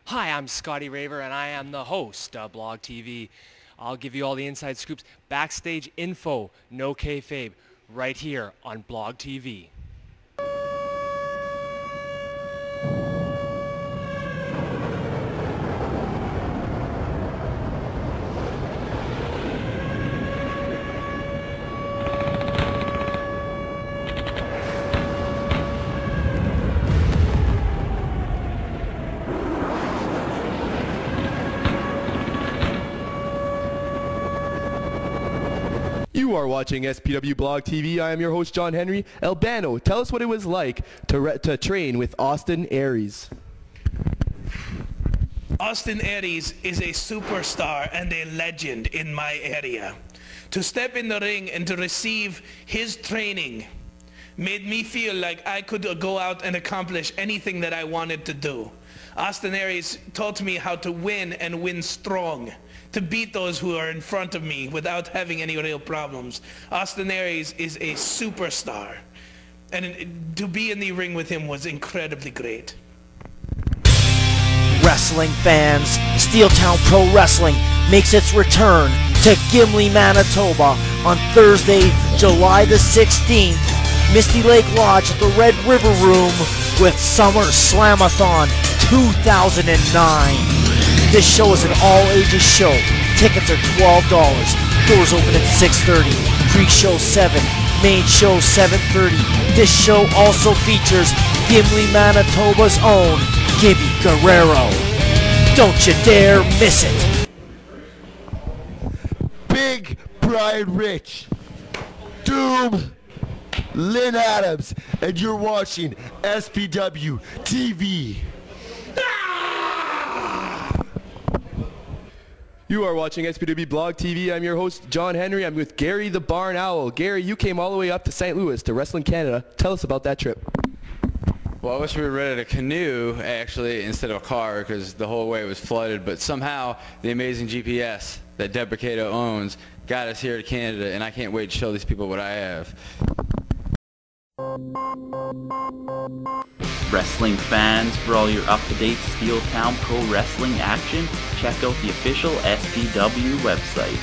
Hi, I'm Scotty Raver, and I am the host of BlogTV. I'll give you all the inside scoops, backstage info, no kayfabe, right here on BlogTV. You are watching SPW Blog TV. I am your host, John Henry. Albano, tell us what it was like to train with Austin Aries. Austin Aries is a superstar and a legend in my area. To step in the ring and to receive his training made me feel like I could go out and accomplish anything that I wanted to do. Austin Aries taught me how to win and win strong, to beat those who are in front of me without having any real problems. Austin Aries is a superstar, and to be in the ring with him was incredibly great. Wrestling fans, STEELTOWN Pro Wrestling makes its return to Gimli, Manitoba on Thursday, July the 16th, Misty Lake Lodge at the Red River Room with Summer Slamathon 2009. This show is an all-ages show. Tickets are $12. Doors open at 6:30. Pre-show 7. Main show 7:30. This show also features Gimli, Manitoba's own Gibby Guerrero. Don't you dare miss it. Big Brian Rich, Doom, Lynn Adams, and you're watching SPW TV. You are watching SPW Blog TV. I'm your host, John Henry. I'm with Gary the Barn Owl. Gary, you came all the way up to St. Louis to Wrestling Canada. Tell us about that trip. Well, I wish we were rented a canoe, actually, instead of a car, because the whole way was flooded. But somehow, the amazing GPS that Deborah Cato owns got us here to Canada, and I can't wait to show these people what I have. Wrestling fans, for all your up-to-date STEELTOWN Pro Wrestling action, check out the official SPW website.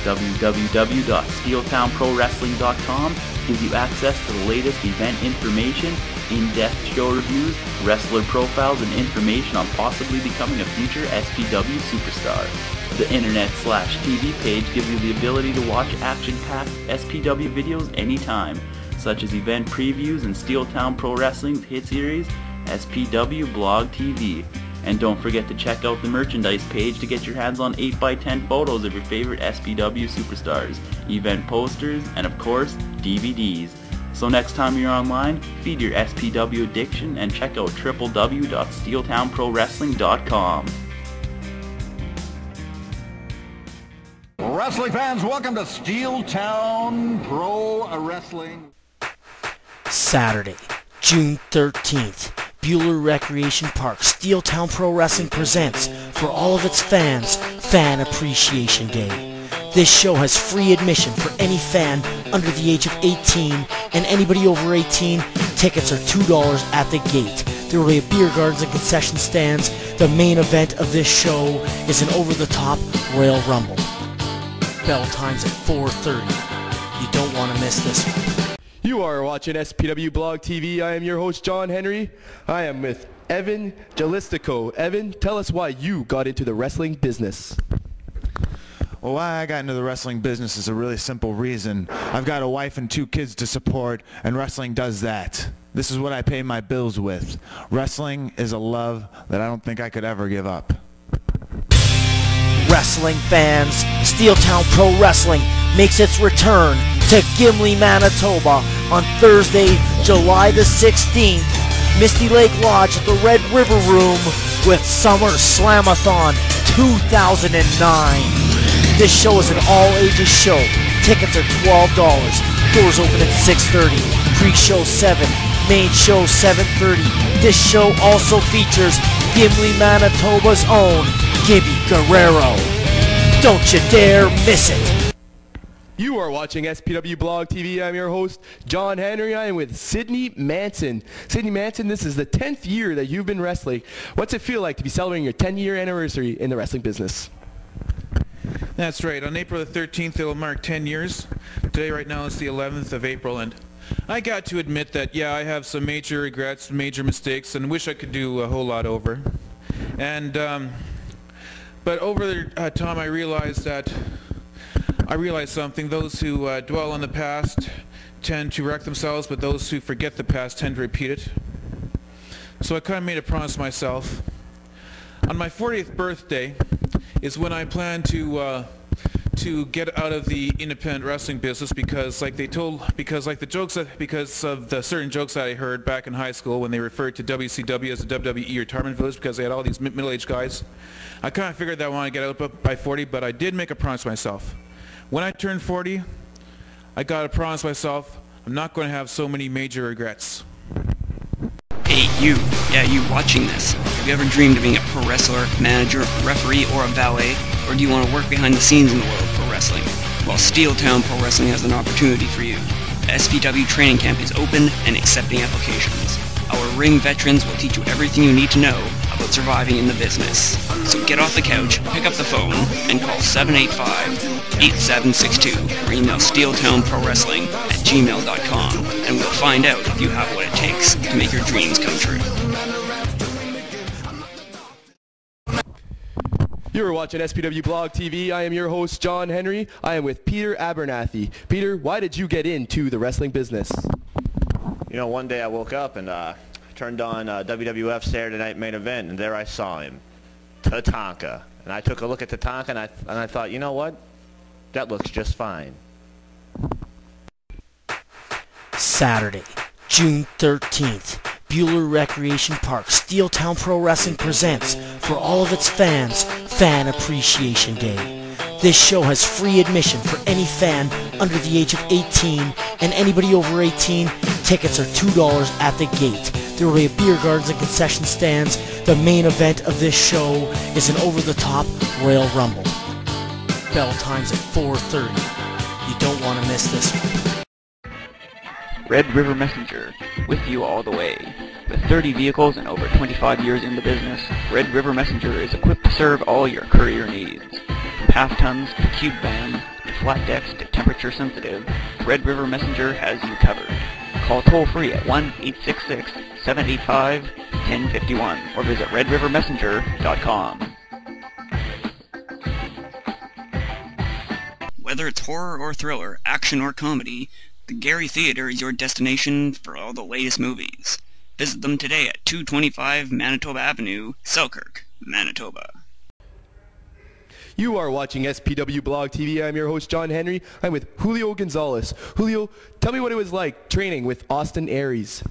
www.steeltownprowrestling.com gives you access to the latest event information, in-depth show reviews, wrestler profiles, and information on possibly becoming a future SPW superstar. The internet/TV page gives you the ability to watch action-packed SPW videos anytime, such as event previews and STEELTOWN Pro Wrestling's hit series, SPW Blog TV. And don't forget to check out the merchandise page to get your hands on 8x10 photos of your favorite SPW superstars, event posters, and of course, DVDs. So next time you're online, feed your SPW addiction and check out www.steeltownprowrestling.com. Wrestling fans, welcome to STEELTOWN Pro Wrestling. Saturday, June 13th, Bueller Recreation Park, STEELTOWN Pro Wrestling presents, for all of its fans, Fan Appreciation Day. This show has free admission for any fan under the age of 18, and anybody over 18, tickets are $2 at the gate. There will be beer gardens and concession stands. The main event of this show is an over-the-top Royal Rumble. Bell times at 4:30. You don't want to miss this one. You are watching SPW Blog TV. I am your host, John Henry. I am with Evan Jalistico. Evan, tell us why you got into the wrestling business. Well, why I got into the wrestling business is a really simple reason. I've got a wife and 2 kids to support, and wrestling does that. This is what I pay my bills with. Wrestling is a love that I don't think I could ever give up. Wrestling fans, STEELTOWN Pro Wrestling makes its return to Gimli, Manitoba on Thursday, July the 16th, Misty Lake Lodge at the Red River Room with Summer Slamathon 2009. This show is an all-ages show. Tickets are $12. Doors open at 6:30. Pre-show 7. Main show 7:30. This show also features Gimli, Manitoba's own Gibby Guerrero. Don't you dare miss it. You are watching SPW Blog TV. I'm your host, John Henry. I am with Sydney Manson. Sydney Manson, this is the 10th year that you've been wrestling. What's it feel like to be celebrating your 10-year anniversary in the wrestling business? That's right. On April the 13th, it'll mark 10 years. Today, right now, it's the 11th of April, and I got to admit that, yeah, I have some major regrets, major mistakes, and wish I could do a whole lot over. And, but over the time, I realized something. Those who dwell on the past tend to wreck themselves, but those who forget the past tend to repeat it. So I kind of made a promise to myself. On my 40th birthday is when I plan to get out of the independent wrestling business because of the certain jokes that I heard back in high school when they referred to WCW as a WWE retirement village because they had all these middle-aged guys. I kind of figured that I wanted to get out by 40, but I did make a promise to myself. When I turned 40, I got to promise myself I'm not going to have so many major regrets. Hey, you watching this. Have you ever dreamed of being a pro wrestler, manager, referee, or a valet? Or do you want to work behind the scenes in the world of pro wrestling? Well, STEELTOWN Pro Wrestling has an opportunity for you. The SPW training camp is open and accepting applications. Our ring veterans will teach you everything you need to know about surviving in the business. So get off the couch, pick up the phone, and call 785-8762 or email SteelTownProWrestling@gmail.com and we'll find out if you have what it takes to make your dreams come true. You are watching SPW Blog TV. I am your host, John Henry. I am with Peter Abernathy. Peter, why did you get into the wrestling business? You know, one day I woke up and turned on WWF Saturday Night Main Event, and there I saw him, Tatanka. And I took a look at Tatanka, and I thought, you know what? That looks just fine. Saturday, June 13th, Bueller Recreation Park, SteelTown Pro Wrestling presents, for all of its fans, Fan Appreciation Day. This show has free admission for any fan under the age of 18, and anybody over 18, tickets are $2 at the gate. There will be beer gardens and concession stands. The main event of this show is an over-the-top Royal Rumble. Bell times at 4:30. You don't want to miss this one. Red River Messenger, with you all the way. With 30 vehicles and over 25 years in the business, Red River Messenger is equipped to serve all your courier needs. From half tons to cube vans to flat decks to temperature sensitive, Red River Messenger has you covered. Call toll-free at 1-866-785-1051 or visit redrivermessenger.com. Whether it's horror or thriller, action or comedy, the Gary Theatre is your destination for all the latest movies. Visit them today at 225 Manitoba Avenue, Selkirk, Manitoba. You are watching SPW Blog TV. I'm your host, John Henry. I'm with Julio Gonzalez. Julio, tell me what it was like training with Austin Aries.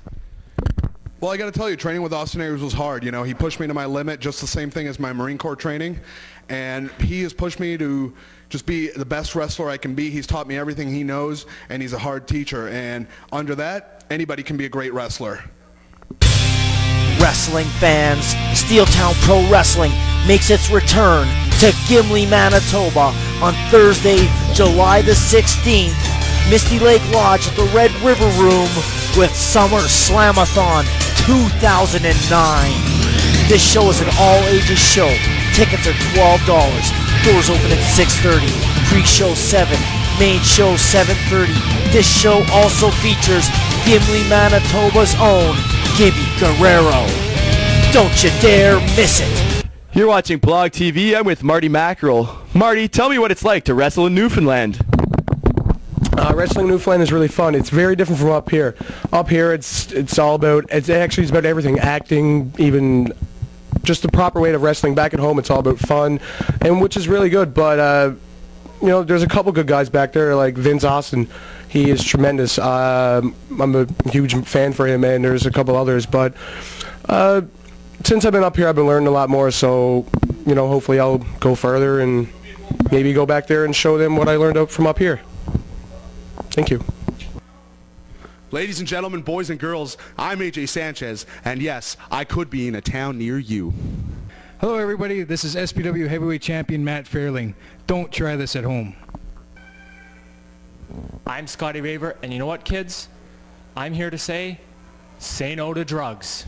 Well, I got to tell you, training with Austin Aries was hard. You know, he pushed me to my limit, just the same thing as my Marine Corps training. And he has pushed me to just be the best wrestler I can be. He's taught me everything he knows, and he's a hard teacher. And under that, anybody can be a great wrestler. Wrestling fans, SteelTown Pro Wrestling makes its return to Gimli, Manitoba on Thursday, July the 16th, Misty Lake Lodge at the Red River Room with Summer Slamathon 2009. This show is an all-ages show. Tickets are $12. Doors open at 6:30. Pre-show 7. Main show 7:30. This show also features Gimli, Manitoba's own Gibby Guerrero. Don't you dare miss it. You're watching Blog TV. I'm with Marty Mackerel. Marty, tell me what it's like to wrestle in Newfoundland. Wrestling in Newfoundland is really fun. It's very different from up here. Up here, it's about everything, acting, even just the proper way of wrestling. Back at home, it's all about fun, and which is really good. But you know, there's a couple good guys back there, like Vince Austin. He is tremendous. I'm a huge fan for him, and there's a couple others. But since I've been up here, I've been learning a lot more. So, you know, hopefully I'll go further and maybe go back there and show them what I learned from up here. Thank you. Ladies and gentlemen, boys and girls, I'm AJ Sanchez, and yes, I could be in a town near you. Hello everybody, this is SPW Heavyweight Champion Matt Fairling. Don't try this at home. I'm Scotty Raver, and you know what, kids? I'm here to say no to drugs.